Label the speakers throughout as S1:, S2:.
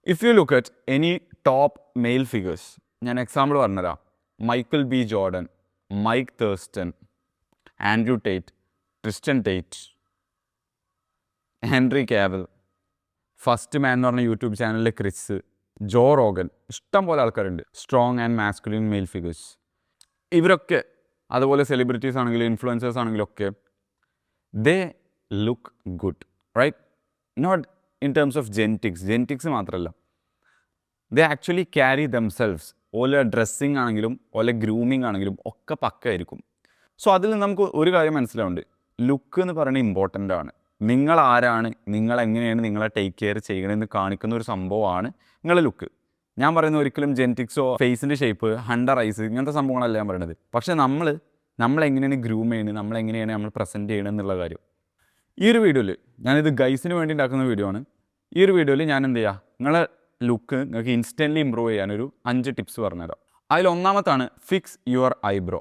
S1: If you look at any top male figures, ഞാൻ example പറഞ്ഞുതരാം. Michael B Jordan, Mike Thurston, Andrew Tate, Christian Tate, Henry Cavill, first man എന്ന് പറഞ്ഞ YouTube ചാനലിലെ Chris, Joe Rogan, ഇഷ്ടം പോലെ ആൾക്കാരുണ്ട്. Strong and masculine male figures. ഇവരൊക്കെ അതുപോലെ സെലിബ്രിറ്റീസ് ആണെങ്കിലും ഇൻഫ്ലുവൻസേഴ്സ് ആണെങ്കിലും ഒക്കെ they look good, right? Not in terms of genetics മാത്രമല്ല, ദേ ആക്ച്വലി ക്യാരി ദംസെൽവ്സ്. ഓലെ ഡ്രസ്സിങ് ആണെങ്കിലും ഓലെ ഗ്രൂമിങ് ആണെങ്കിലും ഒക്കെ പക്കായിരിക്കും. സോ അതിൽ നമുക്ക് ഒരു കാര്യം മനസ്സിലാവുന്നുണ്ട്, ലുക്ക് എന്ന് പറയുന്നത് ഇമ്പോർട്ടൻ്റ് ആണ്. നിങ്ങൾ ആരാണ്, നിങ്ങൾ എങ്ങനെയാണ് നിങ്ങളെ ടേക്ക് കെയർ ചെയ്യണമെന്ന് കാണിക്കുന്ന ഒരു സംഭവമാണ് നിങ്ങളുടെ ലുക്ക്. ഞാൻ പറയുന്നത് ഒരിക്കലും ജെനറ്റിക്സോ ഫേസിൻ്റെ ഷേപ്പ്, ഹണ്ടർ ഐസ് ഇങ്ങനത്തെ സംഭവങ്ങളല്ല ഞാൻ പറയുന്നത്. പക്ഷേ നമ്മളെങ്ങനെയാണ് ഗ്രൂം ചെയ്യുന്നത്, നമ്മളെങ്ങനെയാണ് നമ്മൾ പ്രസൻറ്റ് ചെയ്യണം എന്നുള്ള കാര്യം. ഈ ഒരു വീഡിയോയിൽ ഞാനിത് ഗൈസിന് വേണ്ടി ഉണ്ടാക്കുന്ന വീഡിയോ ആണ്. ഈ ഒരു വീഡിയോയിൽ ഞാൻ എന്ത് ചെയ്യുക, നിങ്ങളെ ലുക്ക് നിങ്ങൾക്ക് ഇൻസ്റ്റൻ്റ്ലി ഇമ്പ്രൂവ് ചെയ്യാനൊരു 5 ടിപ്സ് പറഞ്ഞുതരാം. അതിൽ ഒന്നാമത്താണ് ഫിക്സ് യുവർ ഐബ്രോ.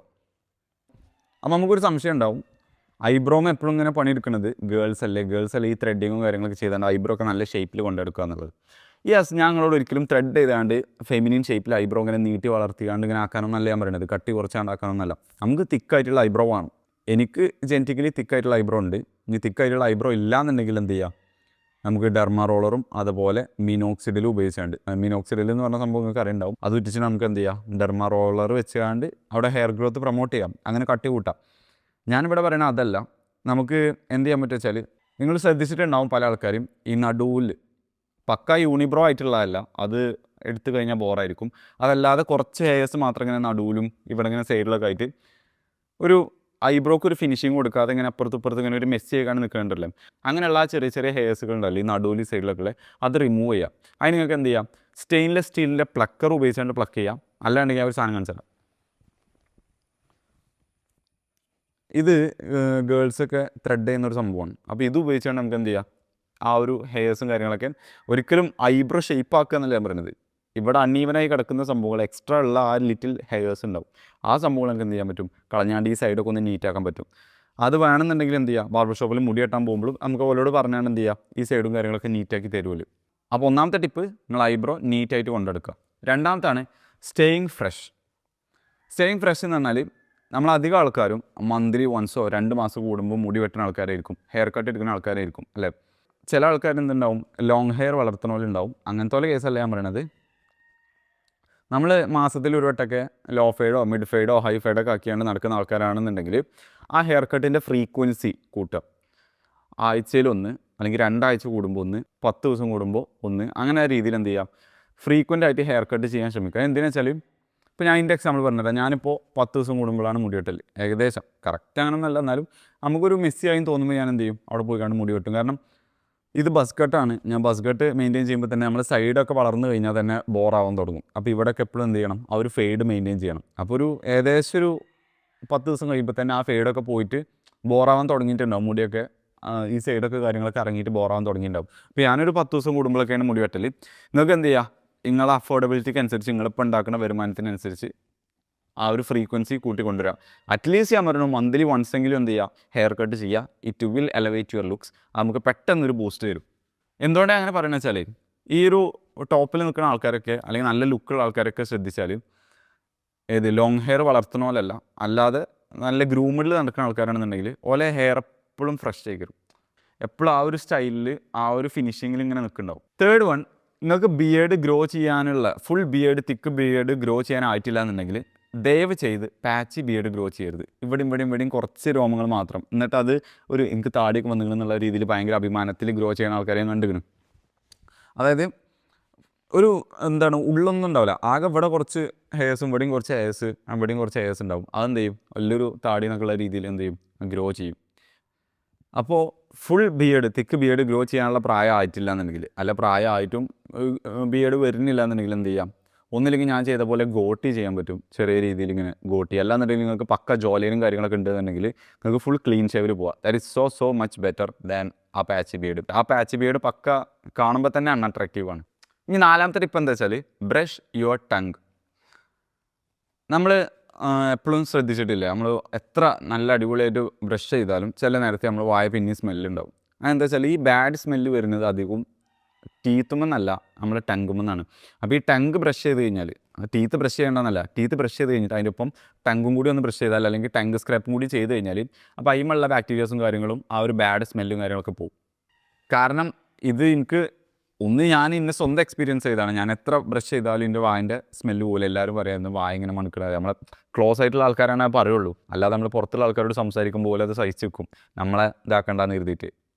S1: അപ്പോൾ നമുക്കൊരു സംശയം ഉണ്ടാവും, ഐബ്രോമ എപ്പോഴും ഇങ്ങനെ പണിയെടുക്കുന്നത് ഗേൾസ് അല്ലേ ഈ ത്രെഡിങ്ങും കാര്യങ്ങളൊക്കെ ചെയ്താണ്ട് ഐബ്രോ ഒക്കെ നല്ല ഷേപ്പിൽ കൊണ്ടെടുക്കുക എന്നുള്ളത്. യെസ്, ഞങ്ങളോട് ഒരിക്കലും ത്രെഡ് ചെയ്താണ്ട് ഫെമിനിൻ ഷേപ്പിൽ ഐബ്രോ ഇങ്ങനെ നീട്ടി വളർത്തിയാണ്ട് ഇങ്ങനെ ആക്കാനൊന്നല്ല ഞാൻ പറയുന്നത്, കട്ടി കുറച്ചാണ്ടാക്കാനൊന്നല്ല. നമുക്ക് തിക്കായിട്ടുള്ള ഐബ്രോ ആണ്. എനിക്ക് ജെനറ്റിക്കലി തിക്കായിട്ടുള്ള ഐബ്രോ ഉണ്ട്. ഇനി തിക്കായിട്ടുള്ള ഐബ്രോ ഇല്ലാന്നുണ്ടെങ്കിൽ എന്ത് ചെയ്യുക, നമുക്ക് ഡെർമാ റോളറും അതുപോലെ മിനോക്സിഡിലും ഉപയോഗിച്ചാണ്ട്, മിനോക്സിഡിൽ എന്ന് പറഞ്ഞ സംഭവം നിങ്ങൾക്ക് അറിയുണ്ടാവും, അത് വെച്ചിട്ട് നമുക്ക് എന്ത് ചെയ്യാം, ഡെർമാ റോളർ വെച്ചുകൊണ്ട് അവിടെ ഹെയർ ഗ്രോത്ത് പ്രൊമോട്ട് ചെയ്യാം, അങ്ങനെ കട്ടി കൂട്ടാം. ഞാനിവിടെ പറയണത് അതല്ല. നമുക്ക് എന്ത് ചെയ്യാൻ പറ്റുക വെച്ചാൽ, നിങ്ങൾ ശ്രദ്ധിച്ചിട്ടുണ്ടാവും പല ആൾക്കാരും ഈ നടുവിൽ പക്ക യൂണിബ്രോ ആയിട്ടുള്ളതല്ല, അത് എടുത്തു കഴിഞ്ഞാൽ ബോറായിരിക്കും. അതല്ലാതെ കുറച്ച് ഹെയർസ് മാത്രം ഇങ്ങനെ നടുവിലും ഇവിടെ ഇങ്ങനെ സൈഡിലൊക്കെ ആയിട്ട് ഒരു ഐബ്രോക്ക് ഒരു ഫിനിഷിങ് കൊടുക്കാതെ ഇങ്ങനെ അപ്പുറത്ത് ഇങ്ങനെ ഒരു മെസ്സി ആയിക്കാണ് നിൽക്കേണ്ടല്ലേ. അങ്ങനെയുള്ള ആ ചെറിയ ചെറിയ ഹെയർസുകൾ ഉണ്ടല്ലോ ഈ നടുവിൽ സൈഡിലൊക്കെ ഉള്ളത്, അത് റിമൂവ് ചെയ്യാം. അതിന് നിങ്ങൾക്ക് എന്ത് ചെയ്യാം, സ്റ്റെയിൻലെസ് സ്റ്റീലിൻ്റെ പ്ലക്കർ ഉപയോഗിച്ചുകൊണ്ട് പ്ലക്ക് ചെയ്യാം. അല്ലാണ്ടെങ്കിൽ ആ ഒരു സാധനം കാണിച്ചാൽ ഇത് ഗേൾസൊക്കെ ത്രെഡ് ചെയ്യുന്നൊരു സംഭവമാണ്. അപ്പോൾ ഇത് ഉപയോഗിച്ചുകൊണ്ട് നമുക്ക് എന്ത് ചെയ്യാം, ആ ഒരു ഹെയർസും കാര്യങ്ങളൊക്കെ ഒരിക്കലും ഐബ്രോ ഷേപ്പ് ആക്കുക എന്നല്ല ഞാൻ പറയുന്നത്. ഇവിടെ അൺഈവനായി കിടക്കുന്ന സംഭവങ്ങൾ, എക്സ്ട്രാ ഉള്ള ആ ലിറ്റിൽ ഹെയർസ് ഉണ്ടാവും, ആ സംഭവങ്ങൾ നമുക്ക് എന്ത് ചെയ്യാൻ പറ്റും, കളഞ്ഞാണ്ട് ഈ സൈഡൊക്കെ ഒന്ന് നീറ്റാക്കാൻ പറ്റും. അത് വേണമെന്നുണ്ടെങ്കിൽ എന്ത് ചെയ്യുക, ബാർബർ ഷോപ്പിൽ മുടി കെട്ടാൻ പോകുമ്പോഴും നമുക്ക് അവരോട് പറഞ്ഞാൽ എന്ത് ചെയ്യുക, ഈ സൈഡും കാര്യങ്ങളൊക്കെ നീറ്റാക്കി തരുമല്ലോ. അപ്പോൾ ഒന്നാമത്തെ ടിപ്പ്, നിങ്ങൾ ഐബ്രോ നീറ്റായിട്ട് കൊണ്ടെടുക്കുക. രണ്ടാമത്താണ് സ്റ്റേയിങ് ഫ്രഷ് എന്ന് പറഞ്ഞാൽ, നമ്മളധികം ആൾക്കാരും മന്ത്ലി വൺസോ 2 മാസം കൂടുമ്പോൾ മുടി വെട്ടുന്ന ആൾക്കാരായിരിക്കും, ഹെയർ കട്ട് എടുക്കുന്ന ആൾക്കാരായിരിക്കും അല്ലേ. ചില ആൾക്കാർ എന്തുണ്ടാവും, ലോങ് ഹെയർ വളർത്തുന്ന പോലെ ഉണ്ടാവും. അങ്ങനത്തെ പോലെ കേസല്ല ഞാൻ പറയണത്. നമ്മൾ മാസത്തിൽ ഒരു വട്ടമൊക്കെ ലോ ഫെയ്ഡോ മിഡ് ഫെയ്ഡോ ഹൈ ഫെയ്ഡൊക്കെ ആക്കിയാണ്ട് നടക്കുന്ന ആൾക്കാരാണെന്നുണ്ടെങ്കിൽ ആ ഹെയർ കട്ടിൻ്റെ ഫ്രീക്വൻസി കൂട്ടുക. ആഴ്ചയിൽ 1 അല്ലെങ്കിൽ 2 ആഴ്ച കൂടുമ്പോൾ 1, 10 ദിവസം കൂടുമ്പോൾ 1, അങ്ങനെ ആ രീതിയിൽ എന്ത് ചെയ്യാം, ഫ്രീക്വൻ്റ് ആയിട്ട് ഹെയർ കട്ട് ചെയ്യാൻ ശ്രമിക്കുക. എന്തിനാണെന്ന് വെച്ചാൽ, ഇപ്പോൾ ഞാൻ എൻ്റെ എക്സാമ്പിൾ പറഞ്ഞുതരാം. ഞാനിപ്പോൾ 10 ദിവസം കൂടുമ്പോഴാണ് മുടി വെട്ടൽ. ഏകദേശം കറക്റ്റ് അങ്ങനെയൊന്നല്ല, എന്നാലും നമുക്കൊരു മെസ്സിയായി തോന്നുമ്പോൾ ഞാൻ എന്ത് ചെയ്യും, അവിടെ പോയി കണ്ട് മുടി വെട്ടും. കാരണം ഇത് ബസ് കട്ടാണ്. ഞാൻ ബസ് കട്ട് മെയിൻറ്റെയിൻ ചെയ്യുമ്പോൾ തന്നെ നമ്മൾ സൈഡൊക്കെ വളർന്നു കഴിഞ്ഞാൽ തന്നെ ബോറാവാൻ തുടങ്ങും. അപ്പോൾ ഇവിടെയൊക്കെ എപ്പോഴും എന്ത് ചെയ്യണം, ആ ഒരു ഫെയ്ഡ് മെയിൻറ്റെയിൻ ചെയ്യണം. അപ്പോൾ ഒരു ഏകദേശം ഒരു 10 ദിവസം കഴിയുമ്പോൾ തന്നെ ആ ഫെയ്ഡൊക്കെ പോയിട്ട് ബോറാവാൻ തുടങ്ങിയിട്ടുണ്ടാവും. മുടിയൊക്കെ ഈ സൈഡൊക്കെ കാര്യങ്ങളൊക്കെ ഇറങ്ങിയിട്ട് ബോറാവാൻ തുടങ്ങിയിട്ടുണ്ടാവും. അപ്പോൾ ഞാനൊരു 10 ദിവസം കൂടുമ്പോഴൊക്കെയാണ് മുടി വെട്ടൽ. നിങ്ങൾക്ക് എന്ത് ചെയ്യുക, നിങ്ങളെ അഫോർഡബിലിറ്റിക്ക് അനുസരിച്ച്, നിങ്ങളിപ്പോൾ ഉണ്ടാക്കുന്ന വരുമാനത്തിനനുസരിച്ച് ആ ഒരു ഫ്രീക്വൻസി കൂട്ടിക്കൊണ്ടുവരിക. അറ്റ്ലീസ്റ്റ് ഞാൻ പറഞ്ഞു മന്ത്ലി വൺസ് എങ്കിലും എന്ത് ചെയ്യുക, ഹെയർ കട്ട് ചെയ്യുക. It will elevate your looks. നമുക്ക് പെട്ടെന്നൊരു ബൂസ്റ്റ് തരും. എന്തുകൊണ്ടാണ് അങ്ങനെ പറയുന്നത് വെച്ചാൽ, ഈ ഒരു ടോപ്പിൽ നിൽക്കുന്ന ആൾക്കാരൊക്കെ അല്ലെങ്കിൽ നല്ല ലുക്കുള്ള ആൾക്കാരൊക്കെ ശ്രദ്ധിച്ചാൽ, ലോങ് ഹെയർ വളർത്തുന്ന പോലെയല്ല, അല്ലാതെ നല്ല ഗ്രൂമിൽ നടക്കുന്ന ആൾക്കാരാണെന്നുണ്ടെങ്കിൽ ഓലെ ഹെയർ എപ്പോഴും ഫ്രഷ് ആയിരിക്കും. എപ്പോഴും ആ ഒരു സ്റ്റൈലിൽ, ആ ഒരു ഫിനിഷിങ്ങിൽ ഇങ്ങനെ നിൽക്കുന്നുണ്ടാവും. തേർഡ് വൺ, നിങ്ങൾക്ക് ബിയേർഡ് ഗ്രോ ചെയ്യാനുള്ള തിക്ക് ബിയേർഡ് ഗ്രോ ചെയ്യാനായിട്ടില്ല എന്നുണ്ടെങ്കിൽ ദയവ് ചെയ്ത് പാച്ച് ബിയേർഡ് ഗ്രോ ചെയ്യരുത്. ഇവിടെയും കുറച്ച് രോമങ്ങൾ മാത്രം, എന്നിട്ട് അത് ഒരു എനിക്ക് താടിയൊക്കെ വന്നിരിക്കുന്നുള്ള രീതിയിൽ ഭയങ്കര അഭിമാനത്തിൽ ഗ്രോ ചെയ്യുന്ന ആൾക്കാരെയും കണ്ടിരിക്കണം. അതായത് ഒരു എന്താണ്, ഉള്ളൊന്നും ഉണ്ടാവില്ല, ആകെ ഇവിടെ കുറച്ച് ഹെയർസും ഇവിടെയും കുറച്ച് ഹെയർസ്, അവിടെയും കുറച്ച് ഹെയർസ് ഉണ്ടാവും. അതെന്ത് ചെയ്യും, വലിയൊരു താടി എന്നൊക്കെയുള്ള രീതിയിൽ എന്ത് ചെയ്യും, ഗ്രോ ചെയ്യും. അപ്പോൾ ഫുൾ തിക്ക് ബിയേർഡ് ഗ്രോ ചെയ്യാനുള്ള പ്രായം ആയിട്ടില്ല എന്നുണ്ടെങ്കിൽ, അല്ല പ്രായമായിട്ടും ബിയേർഡ് വരുന്നില്ല എന്നുണ്ടെങ്കിൽ എന്ത് ചെയ്യാം, ഒന്നില്ലെങ്കിൽ ഞാൻ ചെയ്ത പോലെ ഗോട്ടി ചെയ്യാൻ പറ്റും, ചെറിയ രീതിയിൽ ഇങ്ങനെ ഗോട്ടി. അല്ലാന്നുണ്ടെങ്കിൽ നിങ്ങൾക്ക് പക്ക ജോലിയും കാര്യങ്ങളൊക്കെ ഉണ്ടെന്നുണ്ടെങ്കിൽ നിങ്ങൾക്ക് ഫുൾ ക്ലീൻ ഷേവിൽ പോവാം. That is so much better than ആ പാച്ച് ബിയേർഡ് പക്ക കാണുമ്പോൾ തന്നെ അൺഅട്രാക്റ്റീവാണ്. ഇനി നാലാമത്തെ ടിപ്പ് എന്താ വെച്ചാൽ, ബ്രഷ് യുവർ ടങ്. നമ്മൾ എപ്പോഴും ശ്രദ്ധിച്ചിട്ടില്ല, നമ്മൾ എത്ര നല്ല അടിപൊളിയായിട്ട് ബ്രഷ് ചെയ്താലും ചില നേരത്തെ നമ്മൾ വായ പിന്നെ സ്മെല്ലുണ്ടാവും. അതെന്താ വെച്ചാൽ, ഈ ബാഡ് സ്മെല്ല് വരുന്നത് അധികവും ടീത്തുമെന്നല്ല, നമ്മുടെ ടങ്കുമെന്നാണ്. അപ്പോൾ ഈ ടങ്ക് ബ്രഷ് ചെയ്ത് കഴിഞ്ഞാൽ, ടീത്ത് ബ്രഷ് ചെയ്യേണ്ടതെന്നല്ല, ടീത്ത് ബ്രഷ് ചെയ്ത് കഴിഞ്ഞിട്ട് അതിൻ്റെ ഒപ്പം ടങ്കും കൂടി ഒന്ന് ബ്രഷ് ചെയ്താൽ, അല്ലെങ്കിൽ ടങ്ക് സ്ക്രാപ്പും കൂടി ചെയ്ത് കഴിഞ്ഞാൽ, അപ്പോൾ അതിമുള്ള ബാക്ടീരിയാസും കാര്യങ്ങളും ആ ഒരു ബാഡ് സ്മെല്ലും കാര്യങ്ങളൊക്കെ പോകും. കാരണം ഇത് എനിക്ക് ഞാൻ ഇന്നെ സ്വന്തം എക്സ്പീരിയൻസ് ചെയ്താണ്. ഞാൻ എത്ര ബ്രഷ് ചെയ്താലും എൻ്റെ വായിൻ്റെ സ്മെല്ല് പോലെ എല്ലാവരും പറയുന്നത് വായ ഇങ്ങനെ മണക്കിടാതെ. നമ്മളെ ക്ലോസ് ആയിട്ടുള്ള ആൾക്കാരാണ് അത് പറയുള്ളൂ. അല്ലാതെ നമ്മൾ പുറത്തുള്ള ആൾക്കാരോട് സംസാരിക്കുമ്പോൾ പോലെ അത് സഹിച്ച് വെക്കും. നമ്മളെ ഇതാക്കണ്ടെന്ന് എഴുതിയിട്ട്,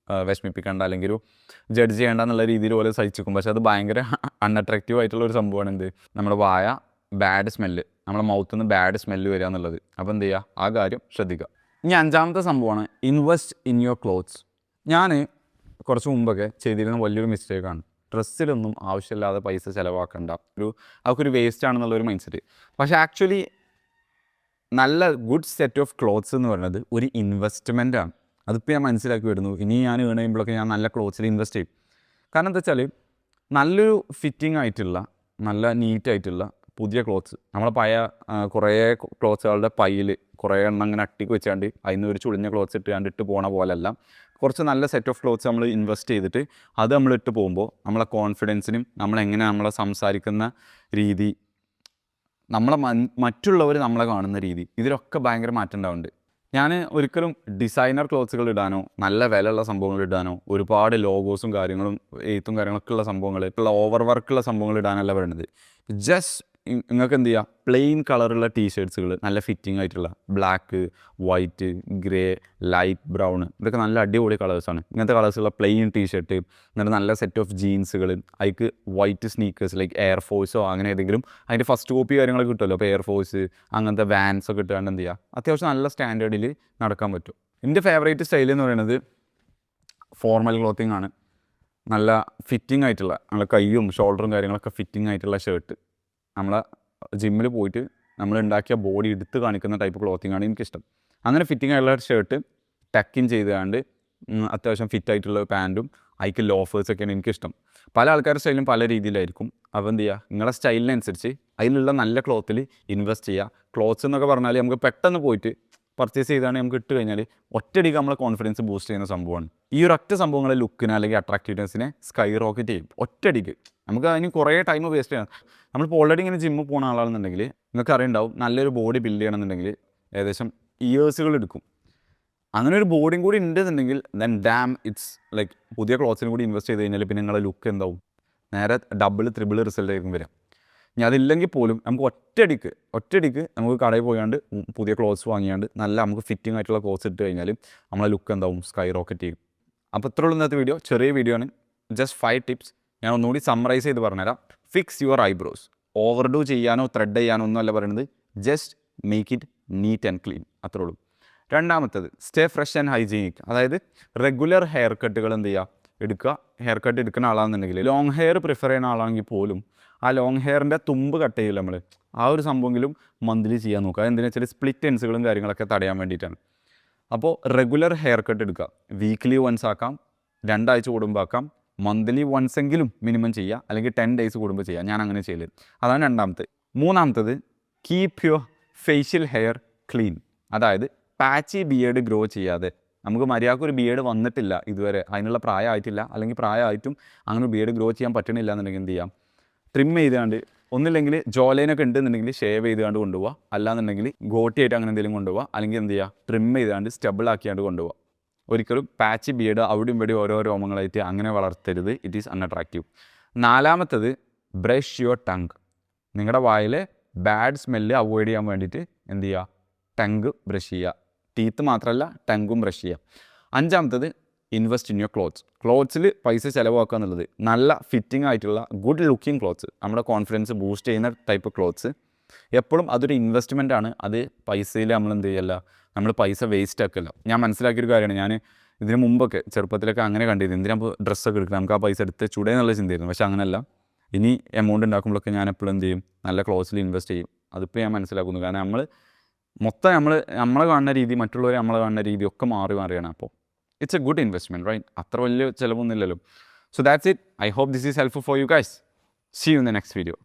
S1: വിഷമിപ്പിക്കേണ്ട അല്ലെങ്കിൽ ഒരു ജഡ്ജ് ചെയ്യേണ്ട എന്നുള്ള രീതിയിൽ പോലെ സഹിച്ച് വെക്കും. പക്ഷേ അത് ഭയങ്കര അൺഅട്രാക്റ്റീവ് ആയിട്ടുള്ള ഒരു സംഭവമാണ് എന്ത്, നമ്മുടെ വായ ബാഡ് സ്മെല്ല്, നമ്മുടെ മൗത്തിൽ നിന്ന് ബാഡ് സ്മെല്ല് വരിക എന്നുള്ളത്. അപ്പോൾ എന്ത് ചെയ്യുക, ആ കാര്യം ശ്രദ്ധിക്കുക. ഇനി 5ാമത്തെ സംഭവമാണ് ഇൻവെസ്റ്റ് ഇൻ യുവർ ക്ലോത്ത്സ്. ഞാൻ കുറച്ച് മുമ്പൊക്കെ ചെയ്തിരുന്ന വലിയൊരു മിസ്റ്റേക്കാണ്. ഡ്രസ്സിലൊന്നും ആവശ്യമില്ലാതെ പൈസ ചിലവാക്കണ്ട, അതൊക്കെ വേസ്റ്റ് ആണെന്നുള്ളൊരു മൈൻഡ് സെറ്റ്. പക്ഷേ ആക്ച്വലി നല്ല ഗുഡ് സെറ്റ് ഓഫ് ക്ലോത്ത്സ് എന്ന് പറയുന്നത് ഒരു ഇൻവെസ്റ്റ്മെൻ്റ് ആണ്. അതിപ്പോൾ ഞാൻ മനസ്സിലാക്കി വരുന്നു. ഇനി ഞാൻ ഏൺ ചെയ്യുമ്പോഴൊക്കെ ഞാൻ നല്ല ക്ലോത്ത്സിൽ ഇൻവെസ്റ്റ് ചെയ്യും. കാരണം എന്താ വെച്ചാൽ നല്ലൊരു ഫിറ്റിംഗ് ആയിട്ടുള്ള, നല്ല നീറ്റായിട്ടുള്ള പുതിയ ക്ലോത്ത്സ്, നമ്മളെ പഴയ കുറേ ക്ലോത്ത്സുകളുടെ പയ്യിൽ കുറേ എണ്ണം അങ്ങനെ അട്ടിക്ക് വെച്ചാണ്ട് അതിന് ഒരു ചുളിഞ്ഞ ക്ലോത്ത്സ് ഇട്ട് പോണ പോലെയല്ല, കുറച്ച് നല്ല സെറ്റ് ഓഫ് ക്ലോത്ത്സ് നമ്മൾ ഇൻവെസ്റ്റ് ചെയ്തിട്ട് അത് നമ്മൾ ഇട്ട് പോകുമ്പോൾ നമ്മളെ കോൺഫിഡൻസിനും നമ്മളെങ്ങനെ നമ്മളെ സംസാരിക്കുന്ന രീതി, നമ്മളെ മറ്റുള്ളവർ നമ്മളെ കാണുന്ന രീതി, ഇതിലൊക്കെ ഭയങ്കര മാറ്റം ഉണ്ടാവുന്നുണ്ട്. ഞാൻ ഒരിക്കലും ഡിസൈനർ ക്ലോത്ത്സുകൾ ഇടാനോ നല്ല വിലയുള്ള സംഭവങ്ങൾ ഇടാനോ ഒരുപാട് ലോഗോസും കാര്യങ്ങളും എഴുത്തും കാര്യങ്ങളൊക്കെ ഉള്ള സംഭവങ്ങൾ, ഓവർ വർക്കുള്ള സംഭവങ്ങൾ ഇടാനല്ല പറയുന്നത്. ജസ്റ്റ് നിങ്ങൾക്ക് എന്ത് ചെയ്യുക, പ്ലെയിൻ കളറുള്ള ടീഷർട്ട്സുകൾ, നല്ല ഫിറ്റിംഗ് ആയിട്ടുള്ള black, white, grey, light brown, ഇതൊക്കെ നല്ല അടിപൊളി കളേഴ്സാണ്. ഇങ്ങനത്തെ കളേഴ്സുള്ള പ്ലെയിൻ ടീഷർട്ട്, എന്നിട്ട് നല്ല സെറ്റ് ഓഫ് ജീൻസുകൾ, അതിക്ക് വൈറ്റ് സ്നീക്കേഴ്സ് ലൈക്ക് എയർഫോഴ്സോ അങ്ങനെ ഏതെങ്കിലും അതിൻ്റെ ഫസ്റ്റ് കോപ്പി കാര്യങ്ങളൊക്കെ കിട്ടുമല്ലോ. അപ്പോൾ എയർഫോഴ്സ് അങ്ങനത്തെ വാൻസൊക്കെ ഇട്ടുകൊണ്ട് എന്ത് ചെയ്യുക, അത്യാവശ്യം നല്ല സ്റ്റാൻഡേർഡിൽ നടക്കാൻ പറ്റും. എൻ്റെ ഫേവറേറ്റ് സ്റ്റൈൽ എന്ന് പറയുന്നത് ഫോർമൽ ക്ലോത്തിങ് ആണ്. നല്ല ഫിറ്റിംഗ് ആയിട്ടുള്ള, നമ്മളെ കൈയും ഷോൾഡറും കാര്യങ്ങളൊക്കെ ഫിറ്റിംഗ് ആയിട്ടുള്ള ഷർട്ട്, നമ്മളെ ജിമ്മിൽ പോയിട്ട് നമ്മൾ ഉണ്ടാക്കിയ ബോഡി എടുത്ത് കാണിക്കുന്ന ടൈപ്പ് ക്ലോത്തിങ് ആണ് എനിക്കിഷ്ടം. അങ്ങനെ ഫിറ്റിംഗ് ആയിട്ടുള്ള ഷർട്ട് ടക്കിൻ ചെയ്തുകൊണ്ട് അത്യാവശ്യം ഫിറ്റായിട്ടുള്ള പാൻറ്റും അതിക്ക് ലോഫേഴ്സൊക്കെയാണ് എനിക്കിഷ്ടം. പല ആൾക്കാരുടെ സ്റ്റൈലും പല രീതിയിലായിരിക്കും. അപ്പോൾ എന്ത് ചെയ്യുക, നിങ്ങളുടെ സ്റ്റൈലിനനുസരിച്ച് അതിലുള്ള നല്ല ക്ലോത്തിൽ ഇൻവെസ്റ്റ് ചെയ്യുക. ക്ലോത്ത്സ് എന്നൊക്കെ പറഞ്ഞാൽ നമുക്ക് പെട്ടെന്ന് പോയിട്ട് പർച്ചേസ് ചെയ്താണ് നമുക്ക് ഇട്ട് കഴിഞ്ഞാൽ ഒറ്റയടിക്ക് നമ്മളെ കോൺഫിഡൻസ് ബൂസ്റ്റ് ചെയ്യുന്ന സംഭവമാണ്. ഈ ഒരു ഒറ്റ സംഭവങ്ങളെ ലുക്കിനെ അല്ലെങ്കിൽ അട്രാക്റ്റീവ്നെസ്സിനെ സ്കൈ റോക്കറ്റ് ചെയ്യും ഒറ്റയടിക്ക്. നമുക്ക് അതിന് കുറേ ടൈം വേസ്റ്റ് ചെയ്യണം. നമ്മളിപ്പോൾ ഓൾറെഡി ഇങ്ങനെ ജിമ്മിൽ പോകുന്ന ആളാണെന്നുണ്ടെങ്കിൽ നിങ്ങൾക്ക് അറിയുണ്ടാവും, നല്ലൊരു ബോഡി ബിൽഡ് ചെയ്യണമെന്നുണ്ടെങ്കിൽ ഏകദേശം ഇയേഴ്സുകൾ എടുക്കും. അങ്ങനെ ഒരു ബോഡിയും കൂടി ഉണ്ടെന്നുണ്ടെങ്കിൽ ദെൻ ഡാം ഇറ്റ്സ് ലൈക്ക് പുതിയ ക്ലോത്ത്സിനും കൂടി ഇൻവെസ്റ്റ് ചെയ്ത് കഴിഞ്ഞാൽ പിന്നെ നിങ്ങളുടെ ലുക്ക് എന്താവും, നേരെ ഡബിൾ ത്രിബിൾ റിസൾട്ട് ആയിരിക്കും വരാം. ഇനി അതില്ലെങ്കിൽ പോലും നമുക്ക് ഒറ്റയടിക്ക് നമുക്ക് കടയിൽ പോയാണ്ട് പുതിയ ക്ലോത്ത്സ് വാങ്ങിയാണ്ട് നല്ല നമുക്ക് ഫിറ്റിംഗ് ആയിട്ടുള്ള ക്ലോത്ത്സ് ഇട്ട് കഴിഞ്ഞാൽ നമ്മളെ ലുക്ക് എന്താവും, സ്കൈ റോക്കറ്റ് ചെയ്യും. അപ്പോൾ ഇത്രയുള്ള ഇന്നത്തെ വീഡിയോ, ചെറിയ വീഡിയോ ആണ്. ജസ്റ്റ് 5 ടിപ്സ് ഞാൻ ഒന്നുകൂടി സമ്മറൈസ് ചെയ്ത് പറഞ്ഞുതരാം. Fix your eyebrows. ഓവർഡു ചെയ്യാനോ ത്രെഡ് ചെയ്യാനോ ഒന്നുമല്ല പറയുന്നത്, just make it neat and clean, അത്രേ ഉള്ളൂ. രണ്ടാമത്തത് സ്റ്റേ ഫ്രഷ് ആൻഡ് ഹൈജീനിക്. അതായത് റെഗുലർ ഹെയർ കട്ടുകൾ എന്ത് ചെയ്യുക, എടുക്കുക. ഹെയർ കട്ട് എടുക്കുന്ന ആളാണെന്നുണ്ടെങ്കിൽ, ലോങ് ഹെയർ പ്രിഫർ ചെയ്യുന്ന ആളാണെങ്കിൽ പോലും ആ ലോങ് ഹെയറിൻ്റെ തുമ്പ് കട്ട് ചെയ്യില്ല നമ്മൾ, ആ ഒരു സംഭവമെങ്കിലും മന്ത്ലി ചെയ്യാൻ നോക്കുക. എന്തിനാ വെച്ചാൽ സ്പ്ലിറ്റ് എൻസുകളും കാര്യങ്ങളൊക്കെ തടയാൻ വേണ്ടിയിട്ടാണ്. അപ്പോൾ റെഗുലർ ഹെയർ കട്ട് എടുക്കുക. വീക്ക്ലി വൺസ് ആക്കാം, 2 ആഴ്ച കൂടുമ്പോൾ ആക്കാം, മന്ത്ലി വൺസ് എങ്കിലും മിനിമം ചെയ്യുക, അല്ലെങ്കിൽ 10 ഡേയ്സ് കൂടുമ്പോൾ ചെയ്യുക. ഞാൻ അങ്ങനെ ചെയ്യല്. അതാണ് രണ്ടാമത്തെ. മൂന്നാമത്തത് keep your facial hair clean. അതായത് പാച്ചി ബിയേഡ് ഗ്രോ ചെയ്യാതെ, നമുക്ക് മര്യാദക്ക് ഒരു ബിയേഡ് വന്നിട്ടില്ല ഇതുവരെ, അതിനുള്ള പ്രായമായിട്ടില്ല, അല്ലെങ്കിൽ പ്രായമായിട്ടും അങ്ങനെ ബിയേഡ് ഗ്രോ ചെയ്യാൻ പറ്റണില്ല എന്നുണ്ടെങ്കിൽ എന്ത് ചെയ്യാം, ട്രിം ചെയ്താണ്ട്, ഒന്നില്ലെങ്കിൽ ജോലൈനൊക്കെ ഉണ്ടെന്നുണ്ടെങ്കിൽ ഷേവ് ചെയ്താണ്ട് കൊണ്ടുപോകുക, അല്ലാന്നുണ്ടെങ്കിൽ ഗോട്ടിയായിട്ട് അങ്ങനെ എന്തെങ്കിലും കൊണ്ടുപോകുക, അല്ലെങ്കിൽ എന്ത് ചെയ്യുക, ട്രിം ചെയ്താണ്ട് സ്റ്റബിൾ ആക്കിയാണ്ട് കൊണ്ടുപോകുക. ഒരിക്കലും പാച്ച് ബിയേഡ് അവിടെയും ഇവിടെയും ഓരോ രോമങ്ങളായിട്ട് അങ്ങനെ വളർത്തരുത്. It is unattractive. നാലാമത്തത് ബ്രഷ് യുവർ ടങ്. നിങ്ങളുടെ വായിലെ ബാഡ് സ്മെല്ല് അവോയ്ഡ് ചെയ്യാൻ വേണ്ടിയിട്ട് എന്ത് ചെയ്യുക, ടങ് ബ്രഷ് ചെയ്യുക. ടീത്ത് മാത്രമല്ല ടങ്ങും ബ്രഷ് ചെയ്യുക. അഞ്ചാമത്തത് ഇൻവെസ്റ്റ് ഇൻ യുവർ ക്ലോത്ത്സ്. ക്ലോത്ത്സിൽ പൈസ ചിലവാക്കുക എന്നുള്ളത്, നല്ല ഫിറ്റിംഗ് ആയിട്ടുള്ള ഗുഡ് ലുക്കിംഗ് ക്ലോത്ത്സ്, നമ്മുടെ കോൺഫിഡൻസ് ബൂസ്റ്റ് ചെയ്യുന്ന ടൈപ്പ് ക്ലോത്ത്സ് എപ്പോഴും അതൊരു ഇൻവെസ്റ്റ്മെൻ്റ് ആണ്. അത് പൈസയിൽ നമ്മൾ എന്ത് ചെയ്യല്ല, നമ്മൾ പൈസ വേസ്റ്റ് ആക്കല്ല. ഞാൻ മനസ്സിലാക്കിയൊരു കാര്യമാണ്, ഞാൻ ഇതിന് മുമ്പൊക്കെ ചെറുപ്പത്തിലൊക്കെ അങ്ങനെ കണ്ടിരുന്നു, എന്തിനാ ഇപ്പോൾ ഡ്രസ്സൊക്കെ എടുക്കുക, നമുക്ക് ആ പൈസ എടുത്ത് ചൂടേ എന്നുള്ള ചിന്തയായിരുന്നു. പക്ഷേ അങ്ങനെയല്ല. ഇനി എമൗണ്ട് ഉണ്ടാക്കുമ്പോഴൊക്കെ ഞാൻ എപ്പോഴും എന്ത് ചെയ്യും, നല്ല ക്ലോത്ത്സിൽ ഇൻവെസ്റ്റ് ചെയ്യും. അതിപ്പോൾ ഞാൻ മനസ്സിലാക്കുന്നു. കാരണം മൊത്തം നമ്മളെ കാണുന്ന രീതി, മറ്റുള്ളവരെ നമ്മളെ കാണുന്ന രീതി ഒക്കെ മാറിയാണ്. അപ്പോൾ it's a good investment, right? അത്ര വലിയ ചിലവൊന്നുമില്ലല്ലോ. So that's it. I hope this is helpful for you guys. See you in the next video.